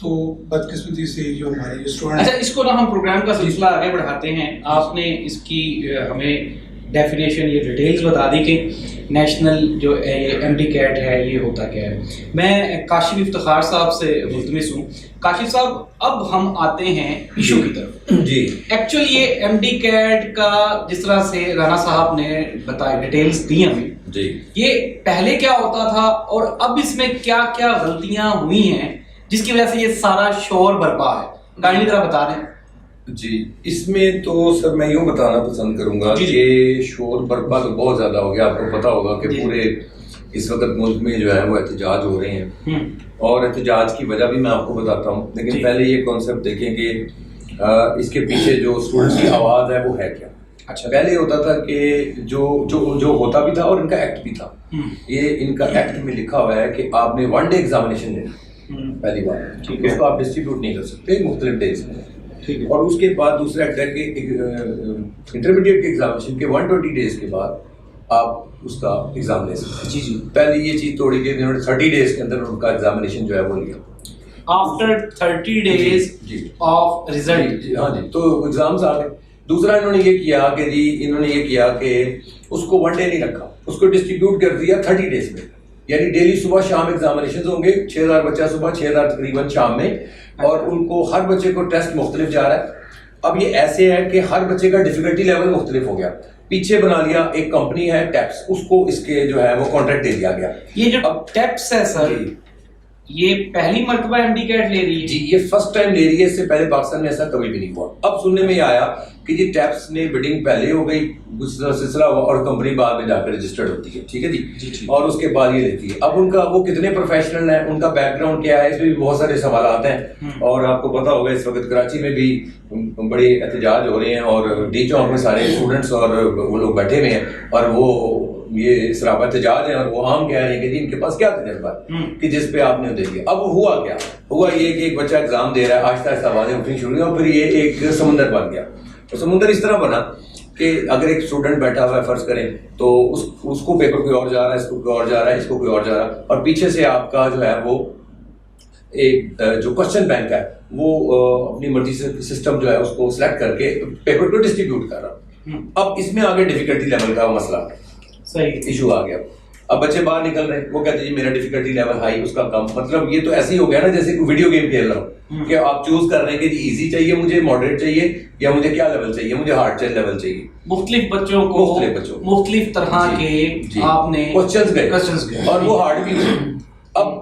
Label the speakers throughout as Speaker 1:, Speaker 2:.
Speaker 1: تو بدقسمتی سے جو ہمارے جو اسٹوڈنٹ.
Speaker 2: اچھا اس کو نا ہم پروگرام کا سلسلہ آگے بڑھاتے ہیں. آپ نے اس کی ہمیں ڈیفینیشن یہ ڈیٹیلز بتا دی کہ نیشنل جو ایم ڈی کیٹ ہے یہ ہوتا کیا ہے. میں کاشف افتخار صاحب سے ملتمس ہوں. کاشف صاحب اب ہم آتے ہیں ایشو کی طرف.
Speaker 3: جی
Speaker 2: ایکچولی یہ ایم ڈی کیٹ کا جس طرح سے رانا صاحب نے بتایا ڈیٹیلز دی ہمیں
Speaker 3: جی
Speaker 2: یہ پہلے کیا ہوتا تھا اور اب اس میں کیا کیا غلطیاں ہوئی ہیں جس کی وجہ سے یہ سارا شور برپا ہے. کائنڈلی ذرا بتا دیں.
Speaker 3: جی اس میں تو سر میں یوں بتانا پسند کروں گا کہ شور برپا تو بہت زیادہ ہو گیا. آپ کو پتا ہوگا کہ پورے اس وقت ملک میں جو ہے وہ احتجاج ہو رہے ہیں اور احتجاج کی وجہ بھی میں آپ کو بتاتا ہوں. لیکن پہلے یہ کانسیپٹ دیکھیں کہ اس کے پیچھے جو اسٹوڈنٹس کی آواز ہے وہ ہے کیا. اچھا پہلے ہوتا تھا کہ جو ہوتا بھی تھا اور ان کا ایکٹ بھی تھا. یہ ان کا ایکٹ میں لکھا ہوا ہے کہ آپ نے 1 ڈے ایگزامینیشن لینا پہلی بار. اس کو آپ ڈسٹریبیوٹ نہیں کر سکتے مختلف ڈیز میں. اور اس کے بعد دوسرا ایکٹ ہے کہ انٹرمیڈیٹ کے ایگزامینیشن کے 120 ڈیز کے بعد آپ اس کا ایگزام لے سکتے ہیں.
Speaker 2: جی جی
Speaker 3: پہلے یہ چیز توڑی کہ انہوں نے 30 ڈیز کے اندر ان کا ایگزامینیشن جو ہے وہ لیا.
Speaker 2: After 30 days of result.
Speaker 3: ہاں جی تو ایگزامس آ گئے. دوسرا انہوں نے یہ کیا کہ انہوں نے یہ کیا کہ اس کو 1 ڈے نہیں رکھا, اس کو ڈسٹریبیوٹ کر دیا 30 ڈیز میں. یعنی ڈیلی صبح شام ایگزامینیشن ہوں گے. 6000 بچہ صبح 6000 تقریباً شام میں, اور ان کو ہر بچے کو ٹیسٹ مختلف جا رہا ہے. اب یہ ایسے ہے کہ ہر بچے کا ڈیفیکلٹی لیول مختلف ہو گیا. پیچھے بنا لیا ایک کمپنی ہے ٹیپس, اس کو اس کے جو ہے وہ کانٹریکٹ دے دیا گیا.
Speaker 2: یہ جو ٹیپس ہے سر یہ پہلی مرتبہ ایم ڈی کیٹ لے رہی ہے؟
Speaker 3: جی یہ فرسٹ ٹائم لے رہی ہے. اس سے پہلے پاکستان میں ایسا کبھی بھی نہیں ہوا. اب سننے میں یہ آیا کہ یہ ٹیپس نے بڈنگ پہلے ہو گئی, دوسرا سلسلہ ہوا اور کمپنی بعد میں جا کر رجسٹرڈ ہوتی ہے. ٹھیک ہے جی, اور اس کے بعد یہ لیتی ہے. اب ان کا وہ کتنے پروفیشنل ہیں, ان کا بیک گراؤنڈ کیا ہے, اس میں بھی بہت سارے سوالات ہیں. اور آپ کو پتا ہوگا اس وقت کراچی میں بھی بڑے احتجاج ہو رہے ہیں اور ڈی چوک میں سارے اسٹوڈنٹس اور وہ لوگ بیٹھے ہوئے ہیں اور وہ یہ سراپا احتجاج ہیں اور وہ عام کہہ رہے ہیں کہ جی ان کے پاس کیا تجربہ ہے کہ جس پہ آپ نے دے دیا. اب ہوا کیا ہوا, یہ کہ ایک بچہ ایگزام دے رہا ہے, آہستہ آہستہ آوازیں اٹھنی شروع ہوئی اور پھر یہ ایک سمندر بن گیا. اور سمندر اس طرح بنا کہ اگر ایک اسٹوڈنٹ بیٹھا ہوا ہے فرض کریں تو اس کو پیپر کوئی اور جا رہا ہے, اس کو کوئی اور جا رہا ہے, اس کو کوئی اور جا رہا ہے, اور پیچھے سے آپ کا جو ہے وہ ایک جو کوشچن بینک ہے وہ اپنی مرضی سے سسٹم جو ہے اس کو سلیکٹ کر کے پیپر کو ڈسٹریبیوٹ کر رہا. اب اس میں آگے ڈیفیکلٹی لیول کا مسئلہ صحیح ایشو آ گیا. اب بچے باہر نکل رہے ہیں, وہ کہتے ہیں جی میرا ڈیفیکلٹی لیول ہائی, اس کا کم. مطلب یہ تو ایسے ہی ہو گیا نا جیسے کوئی ویڈیو گیم کھیل رہا ہوں کہ آپ چوز کر رہے ہیں کہ جی ایزی چاہیے مجھے, ماڈریٹ چاہیے, یا مجھے کیا لیول چاہیے, مجھے ہارڈ لیول چاہیے.
Speaker 2: مختلف بچوں کو مختلف طرح کے آپ نے
Speaker 3: کوسچنز گئے اور وہ ہارڈ بھی ہوئے. اب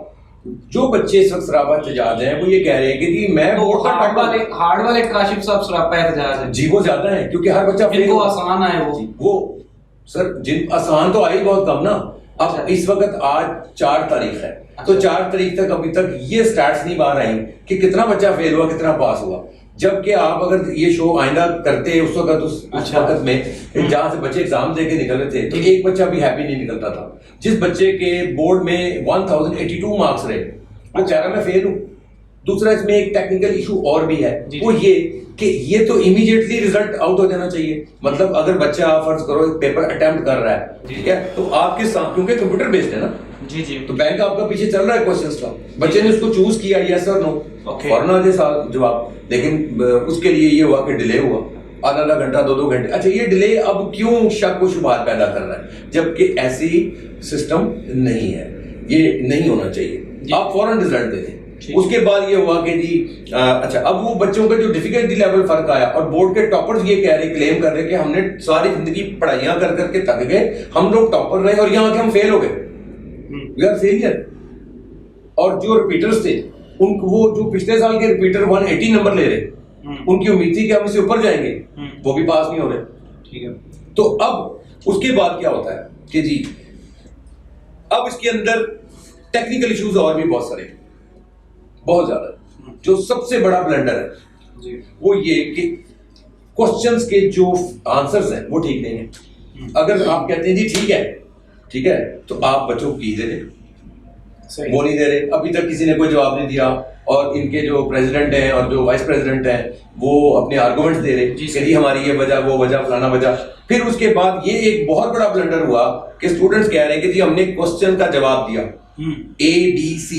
Speaker 3: جو بچے اس وقت سراپا احتجاج ہیں وہ یہ کہہ رہے ہیں کہ جی میں
Speaker 2: ہارڈ والے کاشف صاحب سراپا احتجاج ہیں.
Speaker 3: جی وہ زیادہ ہیں کیونکہ ہر بچہ
Speaker 2: جن کو آسان آئے وہ
Speaker 3: سر جن آسان تو آئی بہت کم نا. اب اس وقت آج 4 تاریخ ہے تو 4 تاریخ تک ابھی تک یہ سٹیٹس نہیں باہر آئیں کہ کتنا بچہ فیل ہوا کتنا پاس ہوا. جبکہ آپ اگر یہ شو آئندہ کرتے اس وقت میں جہاں سے بچے ایگزام دے کے نکل رہے تھے تو ایک بچہ بھی ہیپی نہیں نکلتا تھا. جس بچے کے بورڈ میں 1082 مارکس رہے وہ کہہ رہا میں فیل ہوں. دوسرا اس میں ایک ٹیکنیکل ایشو اور بھی ہے, وہ یہ کہ یہ تو امیڈیٹلی ریزلٹ آؤٹ ہو جانا چاہیے. مطلب اگر بچہ فرض کرو پیپر اٹمپٹ کر رہا ہے ٹھیک ہے تو آپ کے ساتھ کیونکہ کمپیوٹر بیسڈ ہے نا
Speaker 2: جی جی
Speaker 3: تو بینک آپ کا پیچھے چل رہا ہے کوسچنس کا, بچے نے اس کو چوز کیا یس اور نو, فوراً آ جائے جواب. لیکن اس کے لیے یہ ہوا کہ ڈیلے ہوا آدھا گھنٹہ 2 گھنٹے. اچھا یہ ڈیلے اب کیوں شک و شبہات پیدا کر رہا ہے جبکہ ایسی سسٹم نہیں ہے, یہ نہیں ہونا چاہیے. آپ فوراً رزلٹ دے دیں. اس کے بعد یہ ہوا کہ جی اچھا اب وہ بچوں کا جو ڈیفیکلٹی لیول فرق آیا اور بورڈ کے ٹاپرز یہ کہہ رہے کلیم کر رہے کہ ہم نے ساری زندگی پڑھائیاں کر کر کے تھک گئے, ہم لوگ ٹاپر رہے اور یہاں کے ہم فیل ہو گئے, وی آر فیلئر. اور جو ریپیٹرز تھے ان کو وہ جو پچھلے سال کے ریپیٹر 180 نمبر لے رہے ان کی امید تھی کہ ہم اس سے اوپر جائیں گے, وہ بھی پاس نہیں ہو رہے. ٹھیک ہے تو اب اس کے بعد کیا ہوتا ہے کہ جی اب اس کے اندر ٹیکنیکل ایشوز اور بھی بہت سارے بہت زیادہ. جو سب سے بڑا بلنڈر ہے وہ یہ کہ کوسچنز کے جو آنسرز ہیں وہ ٹھیک نہیں ہیں. اگر آپ کہتے ہیں جی ٹھیک ہے تو آپ بچوں کو کی دے رہے, وہ نہیں دے رہے. ابھی تک کسی نے کوئی جواب نہیں دیا اور ان کے جو پریزیڈنٹ ہیں اور جو وائس پریزیڈنٹ ہیں وہ اپنے آرگومنٹس دے رہے کہ جی ہماری یہ وجہ وہ وجہ فلانا وجہ. پھر اس کے بعد یہ ایک بہت بڑا بلنڈر ہوا کہ اسٹوڈنٹس کہہ رہے ہیں کہ جی ہم نے کوسچن کا جواب دیا ABC,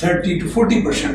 Speaker 1: 30 to 40%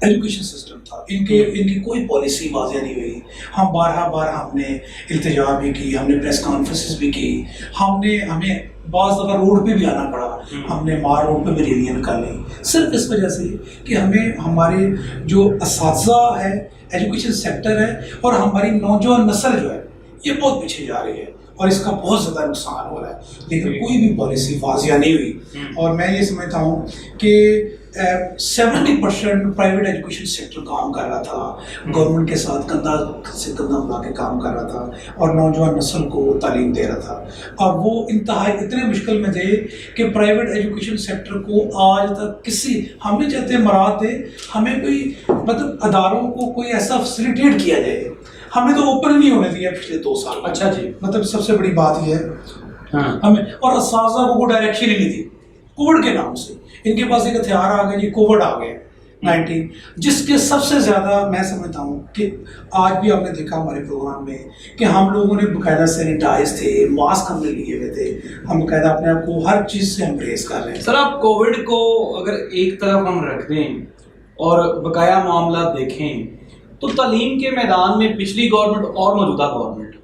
Speaker 1: ایجوکیشن سسٹم تھا، ان کی کوئی پالیسی واضح نہیں ہوئی. ہم بارہا ہم نے التجا بھی کی، ہم نے پریس کانفرنسز بھی کی، ہمیں بعض دفعہ روڈ پہ بھی آنا پڑا، ہم نے مار روڈ پہ بھی ریلیاں نکالی، صرف اس وجہ سے کہ ہمارے جو اساتذہ ہے، ایجوکیشن سیکٹر ہے اور ہماری نوجوان نسل جو ہے یہ بہت پیچھے جا رہی ہے اور اس کا بہت زیادہ نقصان ہو رہا ہے، لیکن کوئی بھی پالیسی واضح نہیں ہوئی. اور میں یہ سمجھتا ہوں کہ 70% پرائیویٹ ایجوکیشن سیکٹر کام کر رہا تھا، گورنمنٹ کے ساتھ کندھا سے کندھا ملا کے کام کر رہا تھا اور نوجوان نسل کو تعلیم دے رہا تھا. اور وہ انتہائی اتنے مشکل میں تھے کہ پرائیویٹ ایجوکیشن سیکٹر کو آج تک ہم نہیں چاہتے مراد دے، ہمیں کوئی مطلب اداروں کو کوئی ایسا فیسیلیٹیٹ کیا جائے، ہمیں تو اوپن نہیں ہونے دیا پچھلے 2 سال.
Speaker 2: اچھا جی،
Speaker 1: مطلب سب سے بڑی بات یہ ہے ہمیں، اور اساتذہ کو کوئی ڈائریکشن ہی نہیں تھی. کووڈ کے نام سے ان کے پاس ایک ہتھیار آ گیا جی، کووڈ آ گیا 19، جس کے سب سے زیادہ میں سمجھتا ہوں کہ آج بھی آپ نے دیکھا ہمارے پروگرام میں کہ ہم لوگوں نے باقاعدہ سینیٹائز تھے، ماسک ہم نے لیے ہوئے تھے، ہم باقاعدہ اپنے آپ کو ہر چیز سے امبریس کر رہے ہیں.
Speaker 2: سر آپ کووڈ کو اگر ایک طرف ہم رکھ دیں اور بقایا معاملات دیکھیں تو تعلیم کے میدان میں پچھلی گورنمنٹ اور موجودہ گورنمنٹ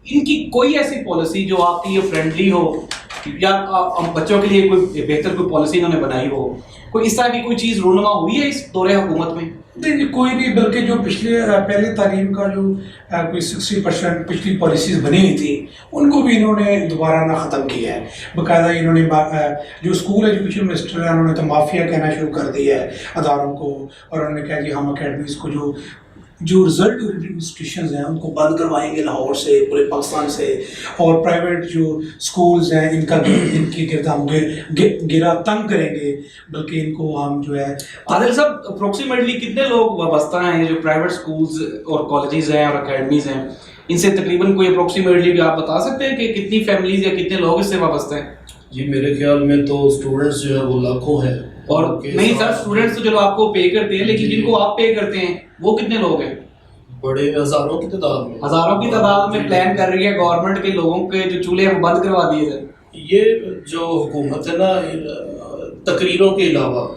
Speaker 2: ان کی کوئی ایسی پالیسی جو آپ کی یہ فرینڈلی ہو یا بچوں کے لیے کوئی بہتر کوئی پالیسی انہوں نے بنائی ہو، کوئی اس طرح کی کوئی چیز رونما ہوئی ہے اس دور حکومت میں؟
Speaker 1: نہیں، کوئی نہیں، بلکہ جو پہلے تعلیم کا جو کوئی 60% پچھلی پالیسیز بنی ہوئی تھی ان کو بھی انہوں نے دوبارہ نہ ختم کیا ہے. باقاعدہ انہوں نے جو اسکول ایجوکیشن منسٹر ہے انہوں نے تو مافیا کہنا شروع کر دیا ہے اداروں کو، اور انہوں نے کہا کہ ہم اکیڈمیز کو جو رزلٹ اورینٹڈ انسٹیٹیوشنز ہیں ان کو بند کروائیں گے لاہور سے، پورے پاکستان سے، اور پرائیویٹ جو اسکولز ہیں ان کی گرد ہم گرا تنگ کریں گے، بلکہ ان کو ہم جو ہے.
Speaker 2: عادل صاحب اپروکسیمیٹلی کتنے لوگ وابستہ ہیں جو پرائیویٹ اسکولز اور کالجز ہیں اور اکیڈمیز ہیں، ان سے تقریباً کوئی اپروکسیمیٹلی بھی آپ بتا سکتے ہیں کہ کتنی فیملیز یا کتنے لوگ اس سے وابستہ ہیں؟
Speaker 4: جی میرے خیال میں تو اسٹوڈنٹس جو ہے وہ لاکھوں ہیں.
Speaker 2: اور نہیں سر، اسٹوڈنٹس تو چلو آپ کو پے کرتے ہیں، لیکن جن کو آپ پے کرتے ہیں وہ کتنے لوگ ہیں؟
Speaker 4: بڑے ہزاروں کی تعداد میں،
Speaker 2: ہزاروں کی تعداد میں پلان کر رہی ہے گورنمنٹ کے لوگوں کے جو چولہے وہ بند کروا دیے جائیں.
Speaker 4: یہ جو حکومت ہے نا، تقریروں کے علاوہ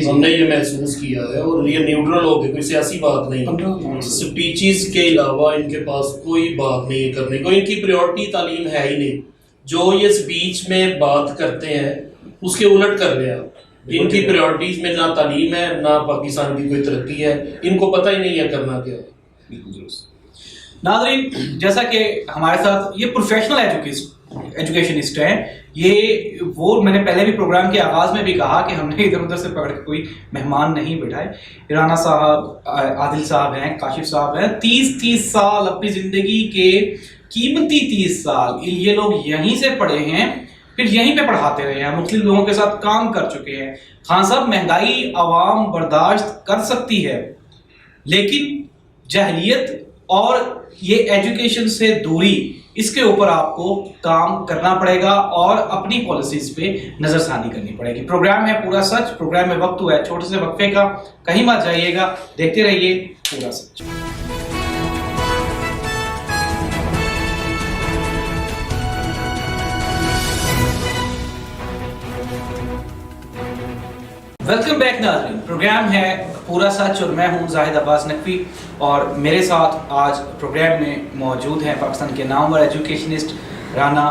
Speaker 4: ہم نے یہ محسوس کیا ہے، اور یہ نیوٹرل ہو گئی، کوئی سیاسی بات نہیں، سپیچز کے علاوہ ان کے پاس کوئی بات نہیں ہے کرنے کو. ان کی پریورٹی تعلیم ہے ہی نہیں. جو یہ سپیچ میں بات کرتے ہیں اس کے الٹ کر رہے ہیں. ان کی پریورٹیز میں نہ تعلیم ہے نہ پاکستان کی کوئی ترقی ہے، ان کو پتہ ہی نہیں ہے کرنا کیا.
Speaker 2: بالکل درست. ناظرین، جیسا کہ ہمارے ساتھ یہ پروفیشنل ایجوکیشنسٹ ہیں، یہ وہ میں نے پہلے بھی پروگرام کے آغاز میں بھی کہا کہ ہم نے ادھر ادھر سے پکڑ کے کوئی مہمان نہیں بٹھائے. رانا صاحب، عادل صاحب ہیں، کاشف صاحب ہیں، 30 سال اپنی زندگی کے قیمتی 30 سال یہ لوگ یہیں سے پڑھے ہیں، پھر یہیں پہ پڑھاتے رہے ہیں، مختلف لوگوں کے ساتھ کام کر چکے ہیں. خان صاحب، مہنگائی عوام برداشت کر سکتی ہے، لیکن جہلیت اور یہ ایجوکیشن سے دوری، اس کے اوپر آپ کو کام کرنا پڑے گا اور اپنی پالیسیز پہ نظر ثانی کرنی پڑے گی. پروگرام ہے پورا سچ. پروگرام میں وقت ہوا ہے چھوٹے سے وقفے کا، کہیں مت جائیے گا، دیکھتے رہیے پورا سچ. ویلکم بیک ناظرین، پروگرام ہے پورا سچ اور میں ہوں زاہد عباس نقوی، اور میرے ساتھ آج پروگرام میں موجود ہیں پاکستان کے نامور ایجوکیشنسٹ رانا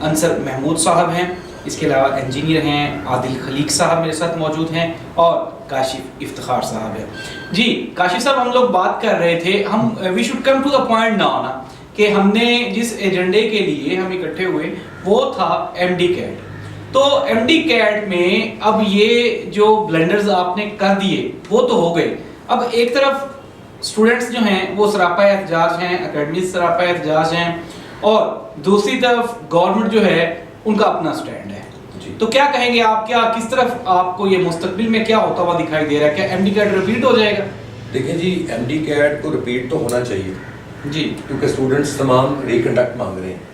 Speaker 2: انصر محمود صاحب ہیں، اس کے علاوہ انجینئر ہیں عادل خلیق صاحب میرے ساتھ موجود ہیں، اور کاشف افتخار صاحب ہیں. جی کاشف صاحب، ہم لوگ بات کر رہے تھے، ہم we should come to the point now نا، کہ ہم نے جس ایجنڈے کے لیے ہم اکٹھے ہوئے وہ تھا ایم ڈی کیٹ. تو ایم ڈی کیٹ میں اب یہ جو بلنڈرز آپ نے کر دیے وہ تو ہو گئے، اب ایک طرف اسٹوڈنٹس جو ہیں وہ سراپا احتجاج ہیں، اکیڈمیز سراپا احتجاج ہیں، اور دوسری طرف گورنمنٹ جو ہے ان کا اپنا سٹینڈ ہے. تو کیا کہیں گے آپ، کیا کس طرف آپ کو یہ مستقبل میں کیا ہوتا ہوا دکھائی دے رہا ہے؟ کیا ایم ڈی کیٹ ریپیٹ ہو جائے گا؟
Speaker 3: دیکھیں جی، ایم ڈی کیٹ کو ریپیٹ تو ہونا چاہیے
Speaker 2: جی،
Speaker 3: کیونکہ اسٹوڈنٹس تمام ریکنڈکٹ مانگ رہے ہیں.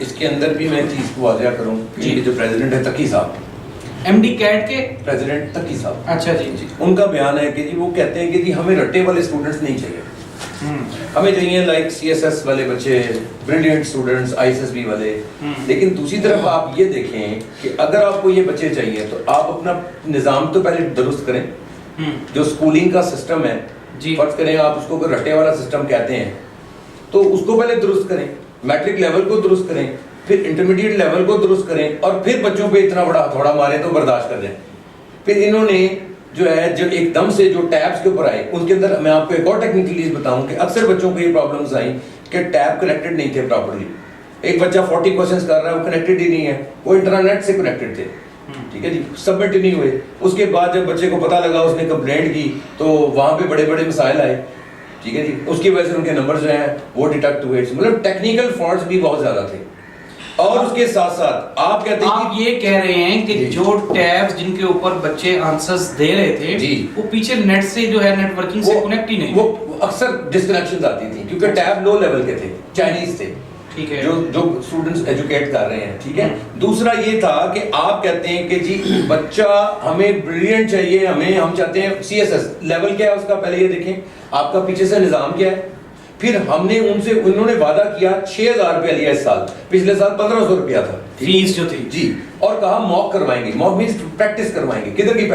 Speaker 3: اس کے اندر بھی میں چیز کو واضح کروں کہ جو پریزیڈنٹ ہے تقی صاحب،
Speaker 2: ایم ڈی کیٹ کے
Speaker 3: پریزیڈنٹ تقی صاحب،
Speaker 2: اچھا جی،
Speaker 3: ان کا بیان ہے کہ جی وہ کہتے ہیں کہ جی ہمیں رٹے والے اسٹوڈنٹس نہیں چاہیے، ہمیں چاہیے لائک سی ایس ایس والے بچے، brilliant students, I S S B والے. لیکن دوسری طرف آپ یہ دیکھیں کہ اگر آپ کو یہ بچے چاہیے تو آپ اپنا نظام تو پہلے درست کریں. جو اسکولنگ کا سسٹم ہے
Speaker 2: جی،
Speaker 3: فرض کریں آپ اس کو کوئی رٹے والا سسٹم کہتے ہیں تو اس کو پہلے درست کریں, میٹرک لیول کو درست کریں, پھر انٹرمیڈیٹ لیول کو درست کریں, اور پھر بچوں پہ اتنا بڑا ہتھوڑا مارے تو برداشت کر جائیں. پھر انہوں نے جو ہے جو ایک دم سے جو ٹیبس کے اوپر آئے, ان کے اندر میں آپ کو ایک اور ٹیکنیکل چیز بتاؤں کہ اکثر بچوں کو یہ پرابلمز آئیں کہ ٹیب کنیکٹڈ نہیں تھے پراپرلی. ایک بچہ 40 کوشچنز کر رہا ہے, وہ کنیکٹڈ ہی نہیں ہے, وہ انٹرنیٹ سے کنیکٹڈ تھے, ٹھیک ہے جی, سبمٹ نہیں ہوئے. اس کے بعد جب بچے کو پتہ لگا, اس نے کمپلینٹ کی, تو وہاں پہ بڑے بڑے مسائل آئے, ٹھیک ہے جی. اس کی وجہ سے ان کے نمبر جو ہیں وہ ڈیٹیکٹ ہوئے, مطلب ٹیکنیکل فالٹس بھی بہت زیادہ تھے. اور اس کے ساتھ ساتھ آپ کہتے ہیں,
Speaker 2: آپ یہ کہہ رہے ہیں کہ جو ٹیبز جن کے اوپر بچے آنسرز دے رہے تھے
Speaker 3: جی,
Speaker 2: وہ پیچھے نیٹ سے جو ہے نیٹ ورکنگ سے کنیکٹ ہی نہیں,
Speaker 3: وہ اکثر ڈسکنیکشنز آتی تھیں کیونکہ ٹیب لو لیول کے تھے, چائنیز تھے,
Speaker 2: ٹھیک ہے,
Speaker 3: جو اسٹوڈنٹس ایجوکیٹ کر رہے ہیں, ٹھیک ہے. دوسرا یہ تھا کہ آپ کہتے ہیں کہ جی بچہ ہمیں بریلینٹ چاہیے, ہم چاہتے ہیں سی ایس ایس لیول کیا ہے اس کا, پہلے یہ دیکھیں آپ کا پیچھے سے نظام کیا ہے. پھر ہم نے ان سے, انہوں نے وعدہ کیا 6,000 روپیہ لیا اس سال, پچھلے سال 1,500 روپیہ تھا
Speaker 2: فیس جو تھی
Speaker 3: جی, اور کہا موک کروائیں گے. موک مینس پریکٹس کروائیں گے. کدھر کی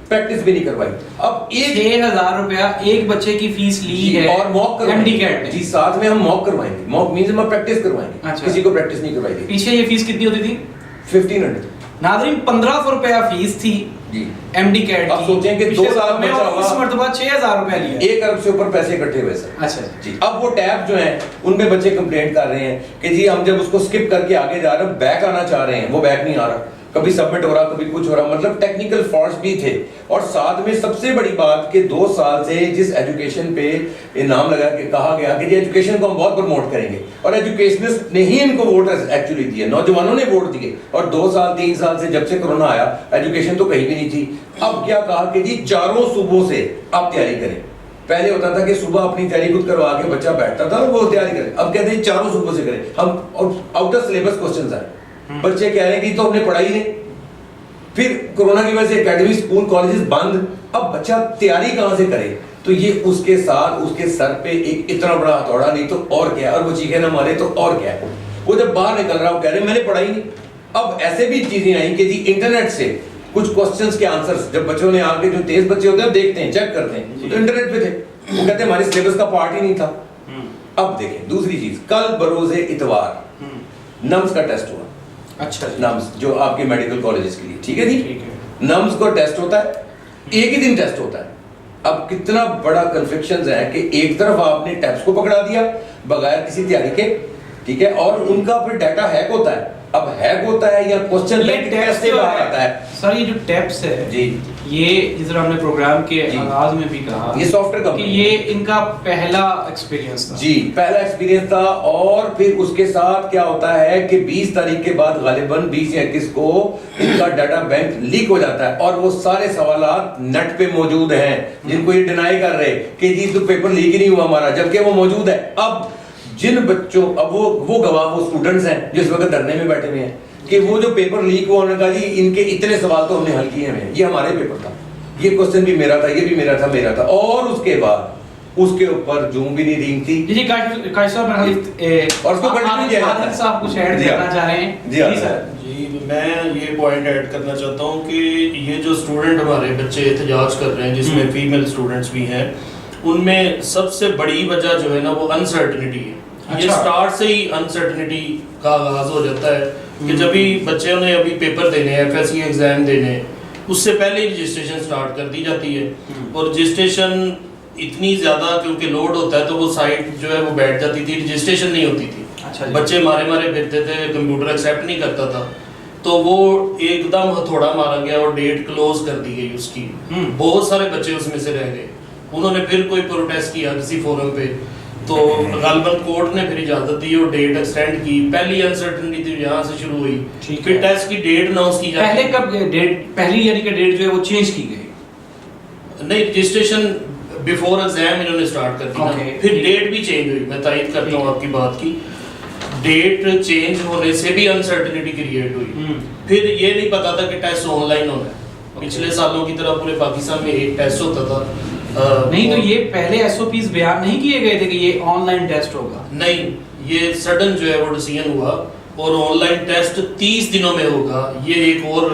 Speaker 3: پریکٹس بھی نہیں کروائی. اب
Speaker 2: 6,000 روپیہ ایک بچے کی فیس لی ہے
Speaker 3: اور موک
Speaker 2: ایم ڈی کیٹ
Speaker 3: جی, ساتھ میں ہم موک کروائیں گے. موک مینس ہم پریکٹس کروائیں گے, کسی کو پریکٹس نہیں کروائی گی.
Speaker 2: پیچھے یہ فیس کتنی ہوتی تھی؟
Speaker 3: 1,500.
Speaker 2: ناظرین 1,500 روپیہ فیس تھی
Speaker 3: جی,
Speaker 2: ایم ڈی کیٹ.
Speaker 3: اب سوچیں کہ 2 سال میں
Speaker 2: اس مرتبہ 6,000 روپیہ لیا,
Speaker 3: 1 ارب سے اوپر پیسے اکٹھے ہوئے سر.
Speaker 2: اچھا
Speaker 3: جی, اب وہ ٹیب جو ہیں ان میں بچے کمپلینٹ کر رہے ہیں کہ جی ہم جب اس کو اسکپ کر کے آگے جا رہے ہیں, بیک آنا چاہ رہے ہیں, وہ بیک نہیں آ رہا, کبھی سبمٹ ہو رہا, کبھی کچھ ہو رہا, مطلب ٹیکنیکل فالٹس بھی تھے. اور ساتھ میں سب سے بڑی بات کہ 2 سال سے جس ایجوکیشن پہ نام لگا کے کہا گیا کہ یہ ایجوکیشن کو ہم بہت پروموٹ کریں گے, اور ایجوکیشنسٹ نے ہی ان کو ووٹ ایکچولی دیے, نوجوانوں نے ووٹ دیے. اور 2 سال 3 سال سے جب سے کرونا آیا ایجوکیشن تو کہیں بھی نہیں تھی. اب کیا کہا کہ جی 4 صوبوں سے آپ تیاری کریں. پہلے ہوتا تھا کہ صبح اپنی تیاری خود کروا کے بچہ بیٹھتا تھا اور وہ تیاری کرے. اب کہتے ہیں 4 صوبوں سے کریں ہم, اور آؤٹ آف سلیبس کوسچنز آئے. بچے کہہ رہے ہیں کہ تو ہم نے پڑھائی نہیں. پھر کورونا کی وجہ سے اکیڈمی اسکول کالجز بند, اب بچہ تیاری کہاں سے کرے. تو یہ اس کے ساتھ اس کے سر پہ ایک اتنا بڑا ہتھوڑا نہیں تو اور کیا, اور وہ چیخے نہ مارے تو اور کیا ہے. وہ جب باہر نکل رہا وہ کہہ رہے ہیں میں نے پڑھائی نہیں. اب ایسے بھی چیزیں آئیں کہ جی انٹرنیٹ سے کچھ کوسچنز کے آنسرز, جب بچوں نے آ کے, جو تیز بچے ہوتے ہیں دیکھتے ہیں چیک کرتے ہیں, تو انٹرنیٹ پہ تھے, وہ کہتے ہیں ہمارے سلیبس کا پارٹ ہی نہیں تھا. اب دیکھیں دوسری چیز, کل بروز اتوار نمز کا ٹیسٹ ہوا.
Speaker 2: اچھا,
Speaker 3: نمز جو آپ کے میڈیکل کالجز کے لیے, ٹھیک ہے جی, نمز کو ٹیسٹ ہوتا ہے, ایک ہی دن ٹیسٹ ہوتا ہے. اب کتنا بڑا کنفیکشنز ہے کہ ایک طرف آپ نے ٹیسٹ کو پکڑا دیا بغیر کسی تیاری کے, ٹھیک ہے, اور ان کا پھر ڈیٹا ہیک ہوتا ہے. اب ہیک ہوتا ہے یا کوسچن بینک سے باہر آتا ہے.
Speaker 2: سر یہ جو ٹیپس ہے
Speaker 3: جی,
Speaker 2: یہ جس طرح ہم نے پروگرام کے آغاز میں بھی کہا,
Speaker 3: یہ سافٹ ویئر
Speaker 2: کہ یہ ان کا پہلا ایکسپیرینس تھا.
Speaker 3: جی, پہلا ایکسپیرینس تھا. اور پھر اس کے ساتھ کیا ہوتا ہے کہ 20 تاریخ کے بعد غالباً 20 یا 21 کو ان کا ڈیٹا بینک لیک ہو جاتا ہے, اور وہ سارے سوالات نیٹ پہ موجود ہیں جن کو یہ ڈینائی کر رہے کہ جی تو پیپر لیک ہی نہیں ہوا ہمارا, جبکہ وہ موجود ہے. اب جن بچوں, اب وہ گواہ وہ اسٹوڈنٹس ہیں جس وقت دھرنے میں بیٹھے ہوئے ہیں کہ وہ جو پیپر لیک ہوا, انہوں نے کہا جی ان کے اتنے سوال تو ہم نے حل کیے ہیں, یہ ہمارے پیپر تھا, یہ کوسچن بھی میرا تھا, یہ بھی میرا تھا. اور اس کے بعد اس کے اوپر جوم بھی نہیں رینگ تھی.
Speaker 2: جی کاش صاحب
Speaker 3: اور اس کو کنٹینیو کیا جاتا ہے.
Speaker 2: صاحب کچھ ایڈ کرنا چاہ رہے ہیں.
Speaker 3: جی سر.
Speaker 4: جی, میں یہ پوائنٹ ایڈ کرنا چاہتا ہوں کہ یہ جو اسٹوڈنٹ ہمارے بچے احتجاج کر رہے ہیں, جس میں فیمیل اسٹوڈنٹس بھی ہیں, ان میں سب سے بڑی وجہ جو ہے نا وہ انسرٹنٹی ہے. یہ سٹارٹ سے ہی انسرٹنٹی کا آغاز ہو جاتا ہے کہ جب بھی بچوں نے ابھی پیپر دینے ہیں, FSC ایگزام دینے ہیں, اس سے پہلے ہی رجسٹریشن سٹارٹ کر دی جاتی ہے. اور رجسٹریشن اتنی زیادہ کیونکہ لوڈ ہوتا ہے تو وہ سائٹ جو ہے وہ بیٹھ جاتی تھی, رجسٹریشن نہیں ہوتی تھی. بچے مارے پھرتے تھے, کمپیوٹر ایکسیپٹ نہیں کرتا تھا, تو وہ ایک دم ہتھوڑا مارا گیا اور ڈیٹ کلوز کر دی گئی اس کی. بہت سارے بچے اس میں سے رہ گئے. انہوں نے پھر کوئی پروٹیسٹ کیا کسی فورم پہ, تو غالباً کورٹ نے پھر اجازت دی اور ڈیٹ ایکسٹینڈ کی. پہلی انسرٹنٹی تھی یہاں سے شروع ہوئی, پھر ٹیسٹ کی ڈیٹ اناؤنس کی جاتی.
Speaker 2: پہلے کب ڈیٹ, پہلی یعنی کہ ڈیٹ جو ہے وہ چینج کی گئی؟
Speaker 4: نہیں, رجسٹریشن بیفور ایگزام انہوں نے سٹارٹ کر دی, پھر ڈیٹ بھی چینج ہوئی. میں تائید کرتا ہوں آپ کی بات کی, ڈیٹ چینج ہونے سے بھی انسرٹنٹی کریٹ ہوئی. پھر یہ نہیں پتا تھا کہ ٹیسٹ آن لائن ہونا ہے. پچھلے سالوں کی طرح پورے پاکستان میں ایک ٹیسٹ ہوتا تھا.
Speaker 2: نہیں تو یہ پہلے SOPs بیان نہیں کیے گئے تھے کہ یہ آن لائن ٹیسٹ ہوگا؟
Speaker 4: نہیں, یہ سڈن جو ہے وہ ڈیسیژن ہوا, اور آن لائن ٹیسٹ 30 دنوں میں ہوگا. یہ ایک اور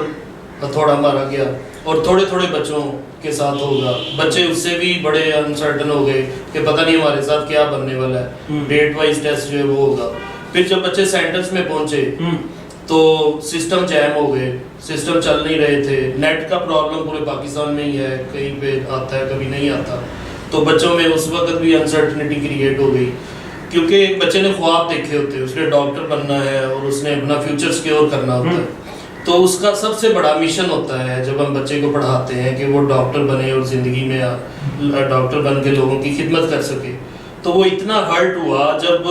Speaker 4: تھوڑا مارا گیا, اور تھوڑے تھوڑے بچوں کے ساتھ ہوگا. بچے اس سے بھی بڑے انسرٹن ہو گئے کہ پتہ نہیں ہمارے ساتھ کیا بننے والا ہے. ڈیٹ وائز ٹیسٹ جو ہے وہ ہوگا. پھر جب بچے سینٹرز میں پہنچے تو سسٹم جیم ہو گئے, سسٹم چل نہیں رہے تھے. نیٹ کا پرابلم پورے پاکستان میں ہی ہے, کہیں پہ آتا ہے کبھی نہیں آتا. تو بچوں میں اس وقت بھی انسرٹنٹی کریٹ ہو گئی, کیونکہ ایک بچے نے خواب دیکھے ہوتے ہیں, اس نے ڈاکٹر بننا ہے اور اس نے اپنا فیوچر سیکیور کرنا ہوتا ہے. تو اس کا سب سے بڑا مشن ہوتا ہے جب ہم بچے کو پڑھاتے ہیں کہ وہ ڈاکٹر بنے اور زندگی میں ڈاکٹر بن کے لوگوں کی خدمت کر سکے. تو وہ اتنا ہرٹ ہوا جب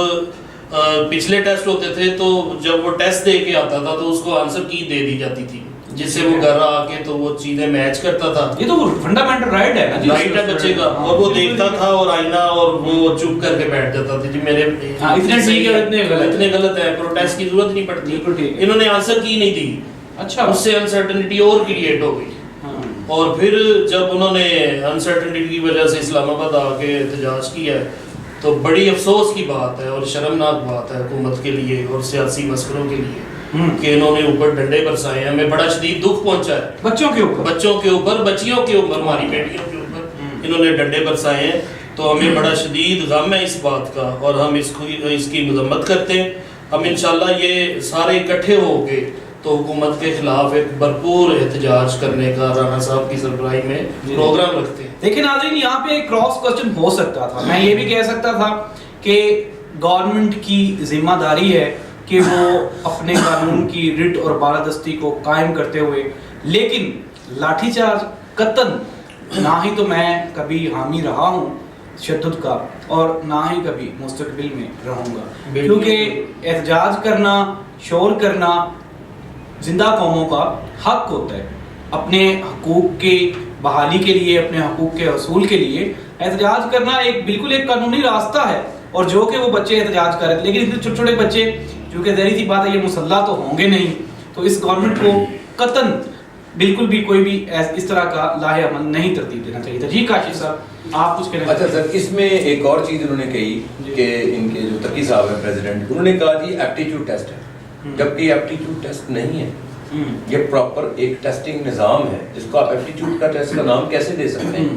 Speaker 4: پچھلے ٹیسٹ ہوتے تھے, تو جب وہ ٹیسٹ دے کے آتا تھا تو اس کو آنسر کی دے دی جاتی تھی, جس سے وہ گھر آ کے تو وہ چیزیں میچ کرتا تھا.
Speaker 2: یہ تو فنڈامنٹل رائٹ ہے نا,
Speaker 4: رائٹ ہے بچے کا, اور وہ دیکھتا تھا اور آئینہ اور وہ چپ کر کے بیٹھ جاتا تھا جی میرے اتنے غلط ہے, پروٹیسٹ کی ضرورت نہیں پڑتی. انہوں نے آنسر کی نہیں دی,
Speaker 2: اچھا
Speaker 4: اس سے انسرٹنٹی اور کریٹ ہو گئی. اور پھر جب انہوں نے انسرٹنٹی کی وجہ سے اسلام آباد آ کے احتجاج کیا ہے تو بڑی افسوس کی بات ہے اور شرمناک بات ہے حکومت کے لیے اور سیاسی مسکروں کے لیے کہ انہوں نے اوپر ڈنڈے برسائے. ہمیں بڑا شدید دکھ پہنچا ہے بچوں کے اوپر, بچیوں کے اوپر, ہماری بیٹیوں کے اوپر انہوں نے ڈنڈے برسائے ہیں. تو ہمیں بڑا شدید غم ہے اس بات کا اور ہم اس کی مذمت کرتے ہیں. ہم انشاءاللہ یہ سارے اکٹھے ہو کے تو حکومت کے خلاف ایک بھرپور احتجاج کرنے کا رانا صاحب کی سربراہی میں پروگرام رکھتے ہیں.
Speaker 2: لیکن ناظرین یہاں پہ ایک کراس کوسچن ہو سکتا تھا, میں یہ بھی کہہ سکتا تھا کہ گورنمنٹ کی ذمہ داری ہے کہ وہ اپنے قانون کی رٹ اور بالادستی کو قائم کرتے ہوئے, لیکن لاٹھی چارج قطعاً نہ ہی تو میں کبھی حامی رہا ہوں تشدد کا اور نہ ہی کبھی مستقبل میں رہوں گا, کیونکہ احتجاج کرنا, شور کرنا زندہ قوموں کا حق ہوتا ہے. اپنے حقوق کی بحالی کے لیے, اپنے حقوق کے حصول کے لیے احتجاج کرنا ایک بالکل ایک قانونی راستہ ہے, اور جو کہ وہ بچے احتجاج کر رہے تھے. لیکن اتنے چھوٹے چھوٹے بچے, جو کہ ظاہری سی بات ہے یہ مسلح تو ہوں گے نہیں, تو اس گورنمنٹ کو قطعاً بالکل بھی کوئی بھی اس طرح کا لاہے عمل نہیں ترتیب دینا چاہیے تھا. جی کاشف صاحب آپ کچھ کہنا.
Speaker 3: اچھا سر, اس میں ایک اور چیز انہوں نے کہی کہ ان کے جو تقی صاحب ہیں پریزیڈنٹ, انہوں نے کہا جی ایپٹیٹیوڈ ٹیسٹ ہے, جبکہ یہ ایپٹیٹیوڈ ٹیسٹ نہیں ہے. یہ پراپر ایک ٹیسٹنگ نظام ہے جس کو آپ ایپٹیٹیوڈ کا ٹیسٹ کا نام کیسے دے سکتے ہیں.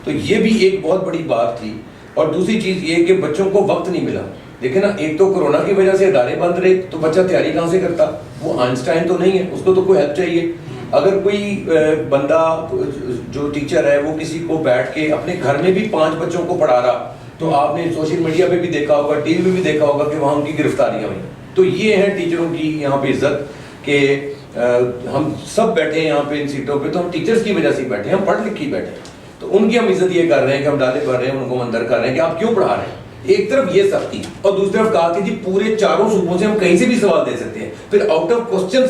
Speaker 3: تو یہ بھی ایک بہت بڑی بات تھی. اور دوسری چیز یہ کہ بچوں کو وقت نہیں ملا. دیکھیں نا, ایک تو کورونا کی وجہ سے ادارے بند رہے, تو بچہ تیاری کہاں سے کرتا. وہ آئنسٹائن تو نہیں ہے, اس کو تو کوئی ہیلپ چاہیے. اگر کوئی بندہ جو ٹیچر ہے وہ کسی کو بیٹھ کے اپنے گھر میں بھی 5 بچوں کو پڑھا رہا, تو آپ نے سوشل میڈیا پہ بھی دیکھا ہوگا, ٹی وی پہ بھی دیکھا ہوگا کہ وہاں ان کی گرفتاریاں ہوئی. تو یہ ہے ٹیچروں کی یہاں پہ عزت کہ ہم سب بیٹھے ہیں یہاں پہ ان سیٹوں پہ, تو ہم ٹیچرز کی وجہ سے بیٹھے ہیں, ہم پڑھ لکھ کے بیٹھے ہیں. تو ان کی ہم عزت یہ کر رہے ہیں کہ ہم ڈالے پڑھ رہے ہیں, ان کو اندر کر رہے ہیں کہ آپ کیوں پڑھا رہے ہیں. ایک طرف یہ سختی, اور دوسری طرف کہا کہ جی پورے 4 صوبوں سے ہم کہیں سے بھی سوال دے سکتے ہیں. پھر out of question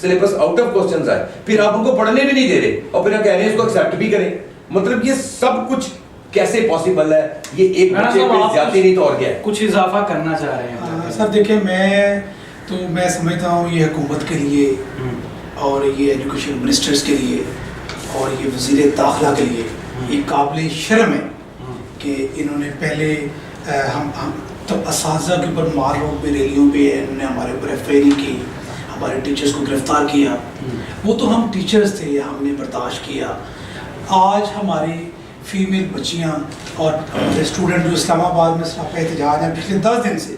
Speaker 3: syllabus out of questions آئے, پھر آپ ان کو پڑھنے بھی نہیں دے رہے, اور پھر آپ کہہ رہے ہیں اس کو ایکسیپٹ بھی کریں. مطلب یہ سب کچھ کیسے پاسبل ہے؟ یہ ایک بچے پہ زیادتی نہیں تو اور کیا ہے.
Speaker 2: کچھ اضافہ کرنا چاہ رہے ہیں
Speaker 1: سر؟ دیکھیں میں سمجھتا ہوں یہ حکومت کے لیے اور یہ ایجوکیشن منسٹرز کے لیے اور یہ وزیر داخلہ کے لیے یہ قابل شرم ہے کہ انہوں نے پہلے ہم تو اساتذہ کے اوپر مار روڈ پہ ریلیوں پہ انہوں نے ہمارے اوپر ایف آئی آر کی, ہمارے ٹیچرز کو گرفتار کیا. وہ تو ہم ٹیچرز تھے, ہم نے برداشت کیا. آج ہماری فیمیل بچیاں اور ہمارے اسٹوڈنٹ جو اسلام آباد میں سراپا احتجاج ہیں پچھلے 10 دن سے,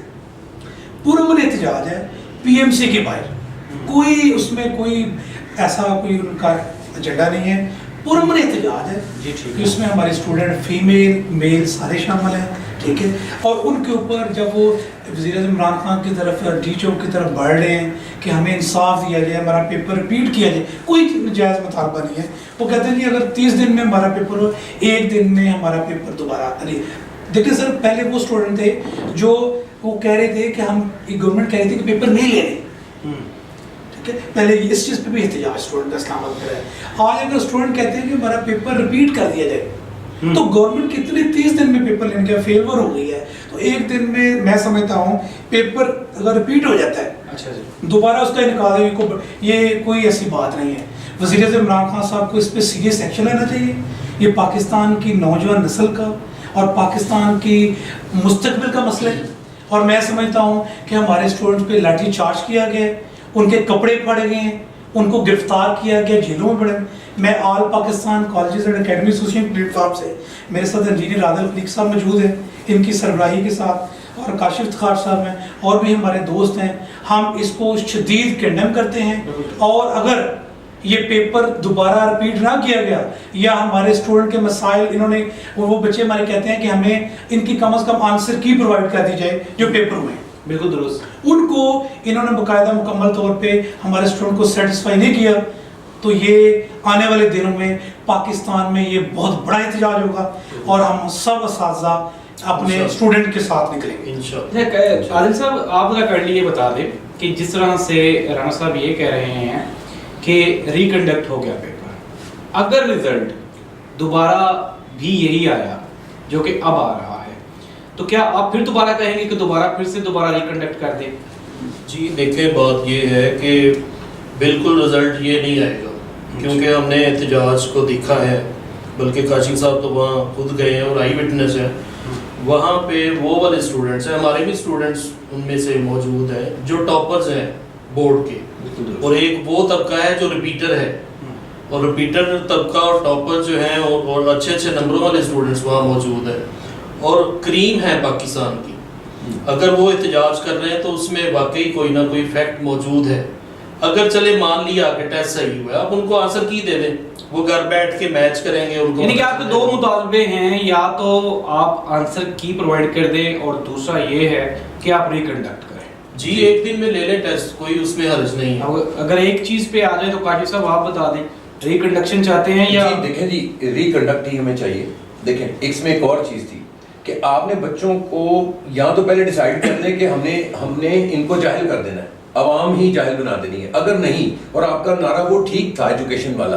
Speaker 1: پرامن احتجاج ہے پی ایم سی کے باہر. کوئی اس میں کوئی ایسا کوئی ان کا ایجنڈا نہیں ہے, پرامن احتجاج ہے کہ اس میں ہمارے اسٹوڈنٹ فیمیل میل سارے شامل ہیں, ٹھیک ہے. اور ان کے اوپر جب وہ وزیر اعظم عمران خان کی طرف ڈی چو کی طرف بڑھ رہے ہیں کہ ہمیں انصاف دیا جائے, ہمارا پیپر ریپیٹ کیا جائے, کوئی جائز مطالبہ نہیں ہے. وہ کہتے ہیں کہ اگر 30 دن میں ہمارا پیپر ہو, 1 دن میں ہمارا پیپر دوبارہ. دیکھیں سر, پہلے وہ اسٹوڈنٹ تھے جو وہ کہہ رہے تھے کہ ہم گورنمنٹ کہہ رہی تھی کہ پیپر نہیں لے رہے, ٹھیک ہے. پہلے اس چیز پہ بھی احتجاج اسٹوڈنٹ کا اسلام آباد کا ہے. آج اگر اسٹوڈنٹ کہتے ہیں کہ ہمارا پیپر ریپیٹ کر دیا جائے, تو گورنمنٹ کتنے 30 دن میں پیپر لینے کا فیور ہو گئی ہے, تو 1 دن میں سمجھتا ہوں پیپر اگر ریپیٹ ہو جاتا ہے دوبارہ اس کا انعقاد, یہ کوئی ایسی بات نہیں ہے. وزیر اعظم عمران خان صاحب کو اس پہ سیریس ایکشن لینا چاہیے. یہ پاکستان کی نوجوان نسل کا اور پاکستان کی مستقبل کا مسئلہ ہے. اور میں سمجھتا ہوں کہ ہمارے اسٹوڈنٹس پہ لاٹھی چارج کیا گیا ہے, ان کے کپڑے پھاڑے گئے ہیں, ان کو گرفتار کیا گیا, جیلوں میں پڑے. میں all Pakistan colleges and academy association platform سے, میرے ساتھ انجینئر عادل خلیق صاحب موجود ہیں, ان کی سربراہی کے ساتھ, اور کاشف افتخار صاحب ہیں, اور بھی ہمارے دوست ہیں. ہم اس کو شدید کنڈیم کرتے ہیں, اور اگر یہ پیپر دوبارہ رپیٹ نہ کیا گیا یا ہمارے اسٹوڈنٹ کے مسائل انہوں نے, وہ بچے ہمارے کہتے ہیں کہ ہمیں ان کی کم از کم آنسر کی پرووائڈ کر دی جائے جو پیپر ہوئے ہیں.
Speaker 2: بالکل درست.
Speaker 1: ان کو انہوں نے باقاعدہ مکمل طور پہ ہمارے اسٹوڈنٹ کو سیٹسفائی نہیں کیا, تو یہ آنے والے دنوں میں پاکستان میں یہ بہت بڑا احتجاج ہوگا, اور ہم سب اساتذہ اپنے اسٹوڈنٹ کے ساتھ نکلیں گے.
Speaker 2: عادل صاحب آپ ذرا کائنڈلی یہ بتا دیں کہ جس طرح سے رانا صاحب یہ کہہ رہے ہیں کہ ریکنڈکٹ ہو گیا پیپر, اگر رزلٹ دوبارہ بھی یہی آیا جو کہ اب آ رہا ہے, تو کیا آپ پھر دوبارہ کہیں گے کہ پھر سے دوبارہ ریکنڈکٹ کر دیں؟
Speaker 4: جی دیکھیں, بات یہ ہے کہ بالکل رزلٹ یہ نہیں آئے گا, کیونکہ ہم نے احتجاج کو دیکھا ہے, بلکہ کاشف صاحب تو وہاں خود گئے ہیں اور آئی وٹنس ہیں. وہاں پہ وہ والے اسٹوڈنٹس ہیں, ہمارے بھی اسٹوڈنٹس ان میں سے موجود ہیں جو ٹاپرز ہیں بورڈ کے, اور ایک وہ طبقہ ہے جو ریپیٹر ہے, اور ریپیٹر طبقہ اور ٹاپر جو ہیں اور اچھے اچھے نمبروں والے اسٹوڈنٹس وہاں موجود ہیں, اور کریم ہے پاکستان کی. اگر وہ احتجاج کر رہے ہیں تو اس میں واقعی کوئی نہ کوئی فیکٹ موجود ہے. اگر چلے مان لیا کہ ٹیسٹ صحیح ہوا ہے, آپ ان کو آنسر کی دے دیں, وہ گھر بیٹھ کے میچ کریں گے ان کو.
Speaker 2: یعنی کہ آپ کے دو مطالبے ہیں, یا تو آپ آنسر کی پرووائڈ کر دیں, اور دوسرا یہ ہے کہ آپ ریکنڈکٹ کریں.
Speaker 4: جی ایک دن میں لے لیں ٹیسٹ, کوئی اس میں حرج نہیں ہے.
Speaker 2: اگر ایک چیز پہ آ جائے تو کاشف صاحب آپ بتا دیں, ریکنڈکشن چاہتے ہیں یا؟
Speaker 3: دیکھیں جی, ریکنڈکٹ ہی ہمیں چاہیے. دیکھیں اس میں ایک اور چیز تھی کہ آپ نے بچوں کو یا تو پہلے ڈیسائیڈ کر لیں کہ ہم نے ان کو جاہل کر دینا ہے, عوام ہی جاہل بنا دینی ہے. اگر نہیں, اور آپ کا نعرہ وہ ٹھیک تھا ایجوکیشن والا,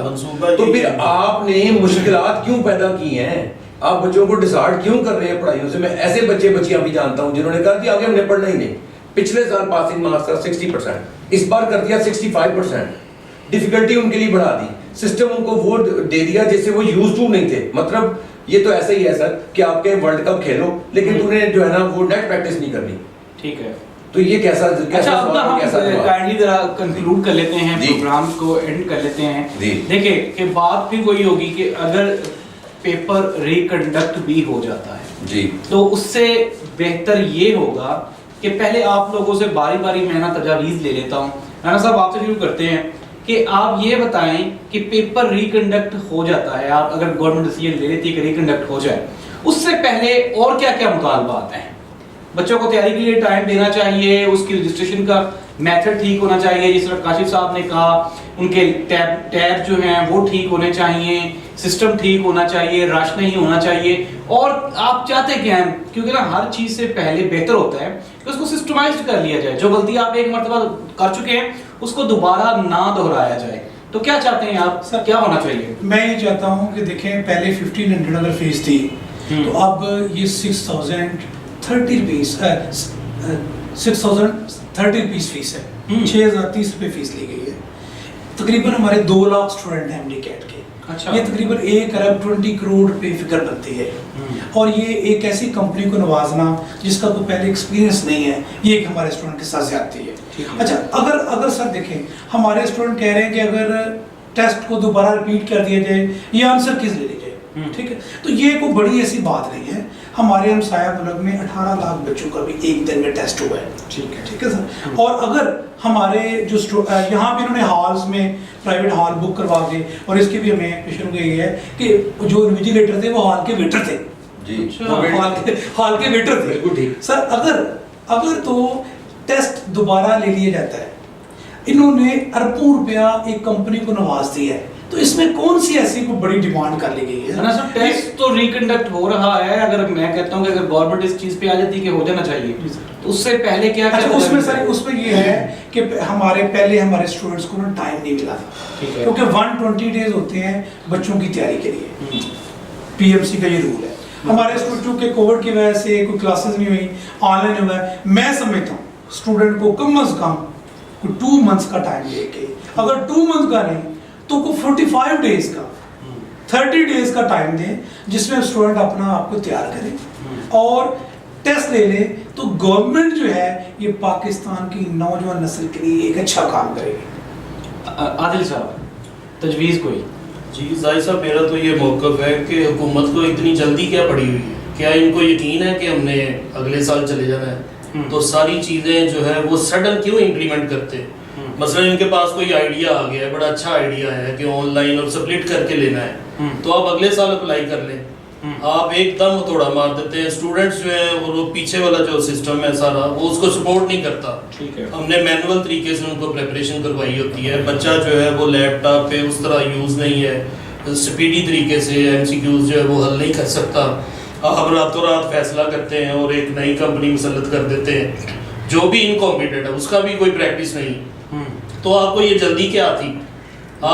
Speaker 3: تو پھر آپ نے مشکلات کیوں پیدا کی ہیں؟ آپ بچوں کو ڈسارٹ کیوں کر رہے ہیں پڑھائیوں سے؟ میں ایسے بچیاں بھی جانتا ہوں جنہوں نے کہا کہ آگے ہم نے پڑھنا ہی نہیں. پچھلے سال پاسنگ مارکس تھا 60%, اس بار کر دیا 65%. ڈیفیکلٹی ان کے لیے بڑھا دی, سسٹم ان کو وہ دے دیا جیسے وہ یوز ٹو نہیں تھے. مطلب یہ تو ایسا ہی ہے سر کہ آپ کے ورلڈ کپ کھیلو لیکن تم نے جو ہے نا وہ نیٹ پریکٹس نہیں کرنی.
Speaker 2: ٹھیک ہے,
Speaker 3: تو یہ کیسا
Speaker 2: کائنڈلی ذرا کنکلوڈ کر لیتے ہیں, پروگرام کو اینڈ کر لیتے ہیں. دیکھیں کہ بات پھر وہی ہوگی کہ اگر پیپر ریکنڈکٹ بھی ہو جاتا ہے
Speaker 3: جی,
Speaker 2: تو اس سے بہتر یہ ہوگا کہ پہلے آپ لوگوں سے باری باری میں نا تجاویز لے لیتا ہوں. رانا صاحب آپ سے شروع کرتے ہیں کہ آپ یہ بتائیں کہ پیپر ریکنڈکٹ ہو جاتا ہے, آپ اگر گورنمنٹ ڈیسیژن لے لیتی ہے کہ ریکنڈکٹ ہو جائے, اس سے پہلے اور کیا کیا مطالبات ہیں؟ بچوں کو تیاری کے لیے ٹائم دینا چاہیے, اس کی رجسٹریشن کا میتھڈ ٹھیک ہونا چاہیے, جس طرح کاشف صاحب نے کہا ان کے ٹیب جو ہیں وہ ٹھیک ہونے چاہیے, سسٹم ٹھیک ہونا چاہیے, رش نہیں ہونا چاہیے. اور آپ چاہتے کیا ہیں, کیونکہ نا ہر چیز سے پہلے بہتر ہوتا ہے کہ اس کو سسٹمائزڈ کر لیا جائے, جو غلطی آپ ایک مرتبہ کر چکے ہیں اس کو دوبارہ نہ دہرایا جائے. تو کیا چاہتے ہیں آپ سر, کیا ہونا چاہیے؟
Speaker 1: میں یہ چاہتا ہوں کہ دیکھیں پہلے 1500 اگر فیس تھی تو اب یہ 6030 روپیز 6030 روپیز فیس ہے, 6030 روپے فیس لی گئی ہے. تقریباً ہمارے 2 لاکھ اسٹوڈنٹ ہیں MD کیٹ کے. یہ تقریباً 1 ارب 20 کروڑ روپے فکر بنتی ہے, اور یہ ایک ایسی کمپنی کو نوازنا جس کا کوئی پہلے ایکسپیرینس نہیں ہے, یہ ایک ہمارے اسٹوڈنٹ کے ساتھ زیادتی ہے. اچھا اگر سر دیکھیں ہمارے اسٹوڈنٹ کہہ رہے ہیں کہ اگر ٹیسٹ کو دوبارہ ریپیٹ کر دیا جائے یا آنسر کس لے لی جائے, ٹھیک ہے, تو یہ کوئی بڑی ایسی بات نہیں ہے. ہمارے ہمسایہ ملک میں 18 لاکھ بچوں کا بھی ایک دن میں ٹیسٹ ہوا ہے. ٹھیک ہے سر. اور اگر ہمارے جو یہاں بھی انہوں نے ہالز میں پرائیویٹ ہال بک کروا کے, اور اس کی بھی ہمیں پیشن یہ ہے کہ جو انویجیلیٹر تھے وہ ہال کے ویٹر تھے.
Speaker 3: جی,
Speaker 1: ہال کے ویٹر تھے. بالکل ٹھیک سر. اگر تو ٹیسٹ دوبارہ لے لیا جاتا ہے, انہوں نے اربوں روپیہ ایک کمپنی کو نواز دیا ہے, تو اس میں کون سی ایسی کوئی بڑی ڈیمانڈ کر لی گئی ہے؟
Speaker 2: ٹیسٹ تو ریکنڈکٹ ہو رہا ہے. اگر میں کہتا ہوں کہ اگر گورنمنٹ اس چیز پہ آ جاتی کہ ہو جانا چاہیے, تو اس سے پہلے کیا
Speaker 1: اس میں یہ ہے کہ ہمارے اسٹوڈنٹس کو ٹائم نہیں ملا تھا, کیونکہ 120 ڈیز ہوتے ہیں بچوں کی تیاری کے لیے. PMC کا یہ رول ہے. ہمارے اسٹوڈنٹ کے کووڈ کی وجہ سے کوئی کلاسز نہیں ہوئی, آن لائن ہوا ہے. میں سمجھتا ہوں اسٹوڈنٹ کو کم از کم 2 منتھس کا ٹائم دے کے, اگر 2 منتھ کا نہیں تو کو 45 ڈیز کا 30 ڈیز کا ٹائم دیں, جس میں اسٹوڈنٹ اپنا آپ کو تیار کرے اور ٹیسٹ لے لے, تو گورنمنٹ جو ہے یہ پاکستان کی نوجوان نسل کے لیے ایک اچھا کام کرے گی.
Speaker 2: عادل صاحب تجویز کوئی؟
Speaker 4: جی ظاہر صاحب میرا تو یہ موقف ہے کہ حکومت کو اتنی جلدی کیا پڑی ہوئی ہے؟ کیا ان کو یقین ہے کہ ہم نے اگلے سال چلے جانا ہے؟ تو ساری چیزیں جو ہے وہ سڈن کیوں امپلیمنٹ کرتے؟ مثلا ان کے پاس کوئی آئیڈیا آ گیا ہے، بڑا اچھا آئیڈیا ہے کہ آن لائن اور سپلٹ کر کے لینا ہے، تو آپ اگلے سال اپلائی کر لیں. آپ ایک دم تھوڑا مار دیتے ہیں. اسٹوڈنٹس جو ہیں وہ پیچھے والا جو سسٹم ہے سارا وہ اس کو سپورٹ نہیں کرتا. ہم نے مینول طریقے سے ان کو پریپریشن کروائی ہوتی ہے. بچہ جو ہے وہ لیپ ٹاپ پہ اس طرح یوز نہیں ہے، سپیڈی طریقے سے ایم سی کیوز جو ہے وہ حل نہیں کر سکتا. آپ راتوں رات فیصلہ کرتے ہیں اور ایک نئی کمپنی مسلط کر دیتے ہیں جو بھی انکمپیٹنٹ ہے، اس کا بھی کوئی پریکٹس نہیں. تو آپ کو یہ جلدی کیا تھی؟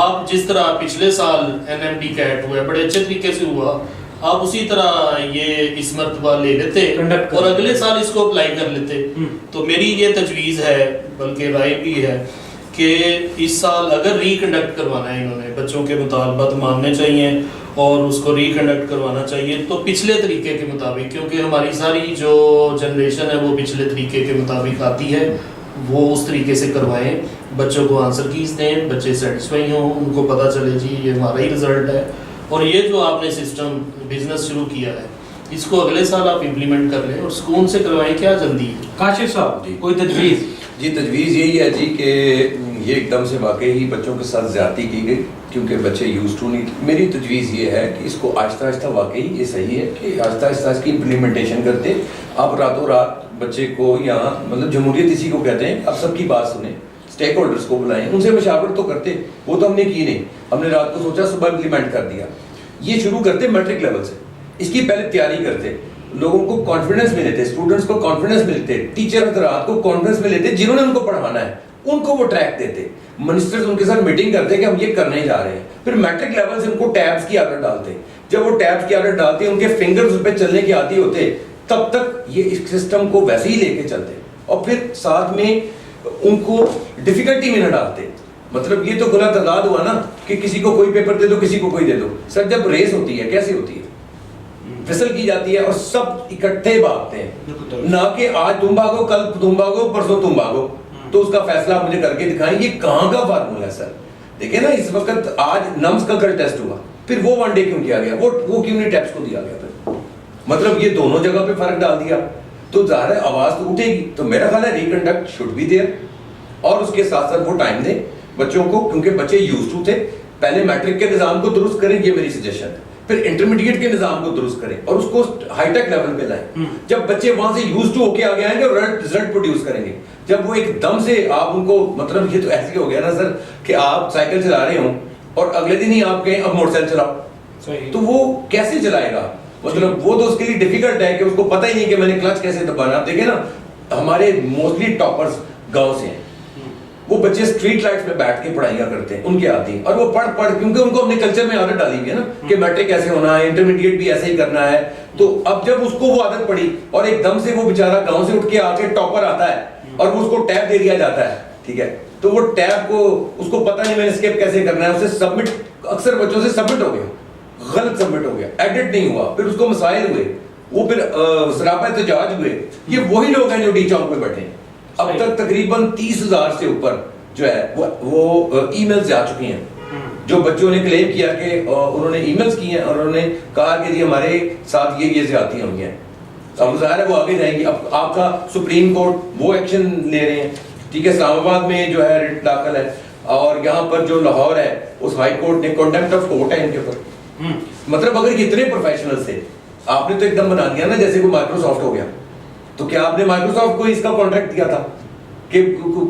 Speaker 4: آپ جس طرح پچھلے سال این ایم ڈی کیٹ ہوا ہے بڑے اچھے طریقے سے ہوا، آپ اسی طرح یہ اس مرتبہ لے لیتے اور اگلے سال اس کو اپلائی کر لیتے. تو میری یہ تجویز ہے، بلکہ رائے بھی ہے، کہ اس سال اگر ری کنڈکٹ کروانا ہے، انہوں نے بچوں کے مطالبات ماننے چاہیے اور اس کو ری کنڈکٹ کروانا چاہیے تو پچھلے طریقے کے مطابق، کیونکہ ہماری ساری جو جنریشن ہے وہ پچھلے طریقے کے مطابق آتی ہے، وہ اس طریقے سے کروائیں. بچوں کو آنسر کیز دیں، بچے سیٹسفائی ہوں، ان کو پتہ چلے جی یہ ہمارا ہی رزلٹ ہے. اور یہ جو آپ نے سسٹم بزنس شروع کیا ہے اس کو اگلے سال آپ امپلیمنٹ کر لیں اور سکون سے کروائیں. کیا جلدی ہے؟
Speaker 2: کاشف صاحب
Speaker 3: جی
Speaker 2: کوئی تجویز؟
Speaker 3: جی تجویز یہی ہے جی کہ یہ ایک دم سے واقعی ہی بچوں کے ساتھ زیادتی کی گئی کیونکہ بچے یوز ٹو نہیں. میری تجویز یہ ہے کہ اس کو آہستہ آہستہ، واقعی یہ صحیح ہے کہ آہستہ آہستہ اس کی امپلیمنٹیشن کرتے. آپ راتوں رات بچے کو یہاں، مطلب جمہوریت اسی کو کہتے ہیں، آپ سب کی بات سنیں، اسٹیک ہولڈرس کو بلائیں، ان سے مشاورت تو کرتے. وہ تو ہم نے کی نہیں، ہم نے رات کو سوچا صبح امپلیمنٹ کر دیا. یہ شروع کرتے میٹرک لیول سے، اس کی پہلے تیاری کرتے، لوگوں کو کانفیڈنس میں لیتے، اسٹوڈنٹس کو کانفیڈنس ملتے، ٹیچر حضرات کو کانفیڈنس میں لیتے جنہوں نے ان کو پڑھانا ہے، ان کو وہ ٹریک دیتے. منسٹرز ان کے ساتھ میٹنگ کرتے کہ ہم یہ کرنے جا رہے ہیں. پھر میٹرک لیول سے ان کو ٹیبس کی عادت ڈالتے. جب وہ ٹیبس کی عادت ڈالتے ان کے فنگرز اس پہ چلنے کے عادی ہوتے، تب تک یہ اس سسٹم کو ویسے ہی لے کے چلتے. اور پھر ساتھ میں ان کو ڈیفیکلٹی میں نہ ڈالتے. مطلب یہ تو غلط تعداد ہوا نا کہ کسی کو کوئی پیپر دے دو، کسی کو کوئی دے دو. سر جب ریس ہوتی ہے کیسے ہوتی ہے؟ فصل کی جاتی ہے اور سب اکٹھے بھاگتے ہیں، نہ کہ آج تم بھاگو، کل تم بھاگو، پرسوں تم بھاگو. تو اس کا فیصلہ آپ مجھے کر کے دکھائیں یہ کہاں کا فارمولا ہے. سر دیکھیں نا اس وقت آج نمس کا کل ٹیسٹ ہوا، پھر وہ ون ڈے کیوں کیا گیا، وہ کیوں نہیں ٹیپس کو دیا گیا؟ پھر مطلب یہ دونوں جگہ پہ فرق ڈال دیا تو ظاہر ہے آواز تو اٹھے گی. تو میرا خیال ہے ریکنڈکٹ شوڈ بی دیئر اور اس کے ساتھ ساتھ وہ ٹائم دیں بچوں کو، کیونکہ بچے یوز ٹو تھے. پہلے میٹرک کے نظام کو درست کریں، یہ میری سجیشن ہے. پھر انٹرمیڈیٹ کے نظام کو درست کریں اور اس کو ہائی ٹیک لیول پہ لائیں. جب بچے وہاں سے یوز ٹو ہو کے آگے آئیں گے اور رزلٹ پروڈیوس کریں گے. جب وہ ایک دم سے آپ ان کو، مطلب یہ تو ایسے ہو گیا نا سر کہ آپ سائیکل چلا رہے ہوں اور اگلے دن ہی آپ کہیں اب موٹر سائیکل چلاؤ، تو وہ کیسے چلائے گا؟ مطلب وہ تو اس کے لیے ڈیفیکلٹ ہے کہ اس کو پتہ ہی نہیں کہ میں نے کلچ کیسے دبانا. آپ دیکھیں نا ہمارے موسٹلی ٹاپرز گاؤں سے ہیں، وہ بچے اسٹریٹ لائٹس میں بیٹھ کے پڑھائیاں کرتے ہیں، ان کے آتی ہیں. اور وہ پڑھ کیونکہ ان کو ہم نے کلچر میں عادت ڈالی ہوئی ہے نا کہ میٹرک ایسے ہونا ہے، انٹرمیڈیٹ بھی ایسے ہی کرنا ہے. تو اب جب اس کو وہ عادت پڑی اور ایک دم سے وہ بیچارہ گاؤں سے اٹھ کے آ کے ٹاپر آتا ہے اور اس کو ٹیب دے دیا جاتا ہے، ٹھیک ہے، تو وہ ٹیب کو اس کو پتہ نہیں میں نے اسکیپ کیسے کرنا ہے، اسے سبمٹ، اکثر بچوں سے سبمٹ ہو گیا، غلط سبمٹ ہو گیا، ایڈٹ نہیں ہوا، پھر اس کو مسائل ہوئے، وہ پھر سراپا احتجاج ہوئے. یہ وہی لوگ ہیں جو ڈی چوک پہ بیٹھے ہیں. اب تک تقریباً 30,000 سے اوپر جو ہے وہ ای میلز آ چکی ہیں جو بچوں نے کلیم کیا کہ انہوں نے ای میلز کی ہیں اور انہوں نے کہا کہ جی ہمارے ساتھ یہ زیادتیاں ہوئی ہیں. اب ظاہر ہے وہ آگے جائیں گی. اب آپ کا سپریم کورٹ وہ ایکشن لے رہے ہیں، ٹھیک ہے، اسلام آباد میں جو ہے ریٹ داخل ہے اور یہاں پر جو لاہور ہے اس ہائی کورٹ نے کنٹمپٹ آف کورٹ ہے ان کے اوپر. مطلب اگر یہ اتنے پروفیشنل تھے، آپ نے تو ایک دم بنا دیا نا جیسے کوئی مائکروسافٹ ہو گیا. تو کیا آپ نے مائکروسافٹ کو اس کا کانٹریکٹ دیا تھا کہ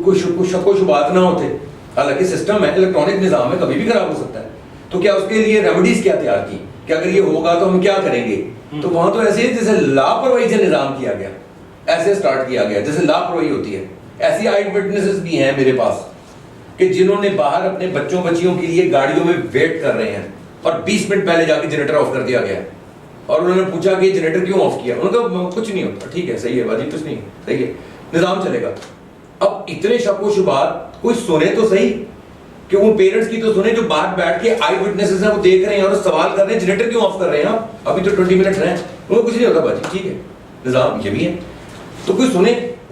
Speaker 3: کچھ شک و شبہات نہ ہوتے؟ حالانکہ سسٹم ہے، الیکٹرانک نظام ہے، کبھی بھی خراب ہو سکتا ہے. تو کیا اس کے لیے ریمیڈیز کیا تیار کی کہ اگر یہ ہوگا تو ہم کیا کریں گے؟ تو وہاں تو ایسے جیسے لاپرواہی سے نظام کیا گیا، ایسے سٹارٹ کیا گیا جیسے لاپرواہی ہوتی ہے. ایسی آئی وٹنسز بھی ہیں میرے پاس کہ جنہوں نے باہر اپنے بچوں بچیوں کے لیے گاڑیوں میں ویٹ کر رہے ہیں اور 20 منٹ پہلے جا کے جنریٹر آف کر دیا گیا اور انہوں نے پوچھا کہ جنریٹر کیوں آف کیا؟ انہوں نے کہا کچھ نہیں ہوتا، ٹھیک ہے، صحیح ہے، باجی کچھ نہیں، صحیح ہے، نظام چلے گا. اب اتنے شک و شبہات کوئی سنے تو صحیح کہ وہ پیرنٹس کی تو سنے جو باہر بیٹھ کے آئی وٹنسز ہیں، وہ دیکھ رہے ہیں اور سوال کر رہے ہیں جنریٹر کیوں آف کر رہے ہیں آپ، ابھی تو 20 منٹ رہے ہیں. انہوں کچھ نہیں ہوتا باجی، ٹھیک ہے، نظام یہ بھی ہے. تو کوئی سنے